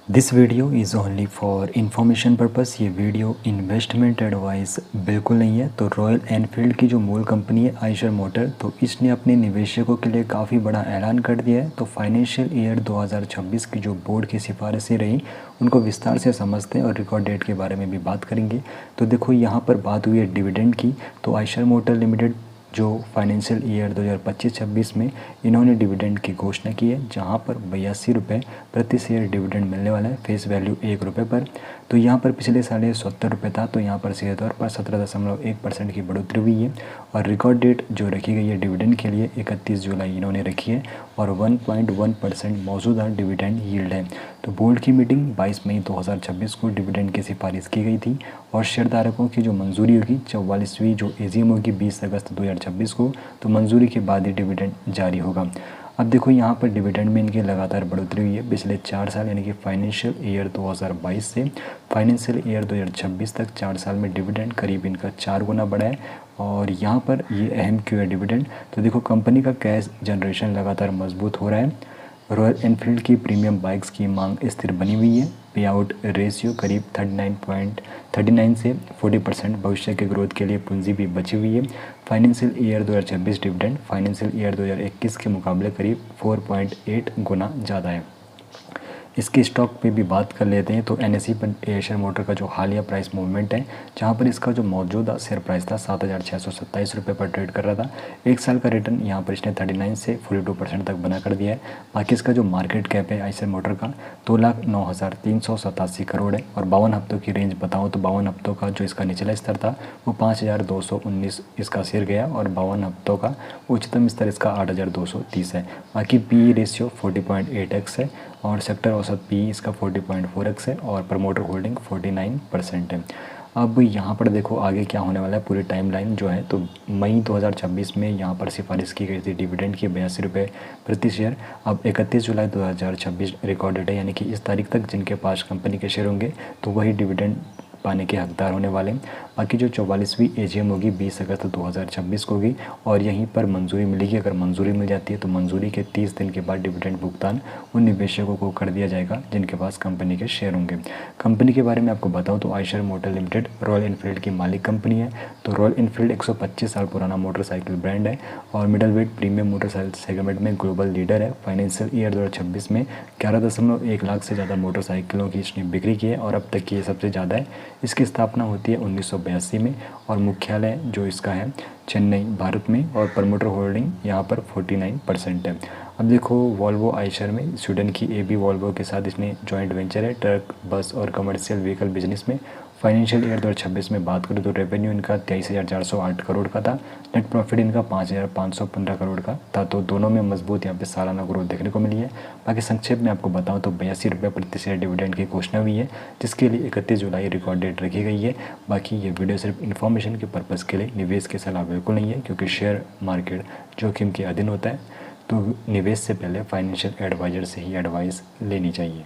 This video is only for information purpose. ये video investment advice बिल्कुल नहीं है। तो रॉयल एनफील्ड की जो मूल कंपनी है आइशर मोटर, तो इसने अपने निवेशकों के लिए काफ़ी बड़ा ऐलान कर दिया है। तो फाइनेंशियल ईयर 2026 की जो बोर्ड की सिफारिशें रही उनको विस्तार से समझते हैं और रिकॉर्ड डेट के बारे में भी बात करेंगे। तो देखो यहाँ पर बात हुई है डिविडेंड की। तो आइशर मोटर लिमिटेड जो फाइनेंशियल ईयर 2025-26 में इन्होंने डिविडेंड की घोषणा की है, जहां पर 82 रुपये प्रति शेयर डिविडेंड मिलने वाला है, फेस वैल्यू 1 रुपये पर। तो यहाँ पर पिछले साल 70 रुपये था, तो यहाँ पर सीधे तौर पर 17.1% की बढ़ोतरी हुई है। और रिकॉर्ड डेट जो रखी गई है डिविडेंड के लिए 31 जुलाई इन्होंने रखी है और 1.1% मौजूदा डिविडेंड यील्ड है। तो बोर्ड की मीटिंग 22 मई 2026 को डिविडेंड की सिफारिश की गई थी और शेयरधारकों की जो मंजूरी होगी 44वीं जो एजीएम होगी 20 अगस्त 2026 को, तो मंजूरी के बाद ही डिविडेंड जारी होगा। अब देखो यहाँ पर डिविडेंड में इनकी लगातार बढ़ोतरी हुई है पिछले 4 साल, यानी कि फाइनेंशियल ईयर 2022 से फाइनेंशियल ईयर 2026 तक 4 साल में डिविडेंड करीब इनका 4 गुना बढ़ा है। और यहाँ पर ये अहम क्यों है डिविडेंड, तो देखो कंपनी का कैश जनरेशन लगातार मजबूत हो रहा है। रॉयल एनफील्ड की प्रीमियम बाइक्स की मांग स्थिर बनी हुई है। पे आउट रेशियो करीब 39 से 40%। भविष्य के ग्रोथ के लिए पूंजी भी बची हुई है। Financial year 2026 dividend financial year 2021 के मुकाबले करीब 4.8 गुना ज़्यादा है। इसके स्टॉक पे भी बात कर लेते हैं। तो एनएसई पर आइशर मोटर का जो हालिया प्राइस मूवमेंट है, जहां पर इसका जो मौजूदा शेयर प्राइस था 7,627 रुपये पर ट्रेड कर रहा था। एक साल का रिटर्न यहां पर इसने 39 से 42% तक बना कर दिया है। बाकी इसका जो मार्केट कैप है आइशर मोटर का 2,09,387 करोड़ है। और 52 हफ्तों की रेंज बताऊँ तो 52 हफ्तों का जो इसका निचला स्तर था वो 5,219 इसका शेयर गया और 52 हफ्तों का उच्चतम स्तर इसका 8,230 है। बाकी पी रेशियो 40.8x है और सेक्टर औसत पी इसका 40.4x है और प्रमोटर होल्डिंग 49% है। अब यहाँ पर देखो आगे क्या होने वाला है, पूरी टाइमलाइन जो है। तो मई 2026 में यहाँ पर सिफारिश की गई थी डिविडेंड की 82 रुपये प्रति शेयर। अब 31 जुलाई 2026 रिकॉर्ड डेट है, यानी कि इस तारीख तक जिनके पास कंपनी के शेयर होंगे तो वही डिविडेंड पाने के हकदार होने वाले हैं। बाकी जो 44वीं एजीएम होगी 20 अगस्त 2026 को होगी और यहीं पर मंजूरी मिलेगी। अगर मंजूरी मिल जाती है तो मंजूरी के 30 दिन के बाद डिविडेंड भुगतान उन निवेशकों को कर दिया जाएगा जिनके पास कंपनी के शेयर होंगे। कंपनी के बारे में आपको बताऊं तो Eicher motor limited royal Enfield की मालिक कंपनी है। तो रॉयल एनफील्ड 125 साल पुराना मोटरसाइकिल ब्रांड है और middle wait premium motorcycle segment में ग्लोबल लीडर है। फाइनेंशियल ईयर 2026 में 11.1 लाख से ज़्यादा मोटरसाइकिलों की इसने बिक्री की है और अब तक की ये सबसे ज़्यादा है। इसकी स्थापना होती है 1982 में और मुख्यालय जो इसका है चेन्नई भारत में और प्रमोटर होल्डिंग यहाँ पर 49% है। अब देखो वॉल्वो आइशर में स्वीडन की एबी वॉल्वो के साथ इसने जॉइंट वेंचर है ट्रक बस और कमर्शियल व्हीकल बिजनेस में। फाइनेंशियल ईयर 2026 में बात करूँ तो रेवेन्यू इनका 23,408 करोड़ का था। नेट प्रॉफिट इनका 5,515 करोड़ का था। तो दोनों में मजबूत यहाँ पे सालाना ग्रोथ देखने को मिली है। बाकी संक्षेप में आपको बताऊँ तो 82 रुपये प्रति शेयर डिविडेंड की घोषणा हुई है, जिसके लिए 31 जुलाई रिकॉर्ड डेट रखी गई है। बाकी ये वीडियो सिर्फ इन्फॉर्मेशन के पर्पज़ के लिए, निवेश की सलाह बिल्कुल नहीं है, क्योंकि शेयर मार्केट जोखिम के अधीन होता है। तो निवेश से पहले फाइनेंशियल एडवाइज़र से ही एडवाइस लेनी चाहिए।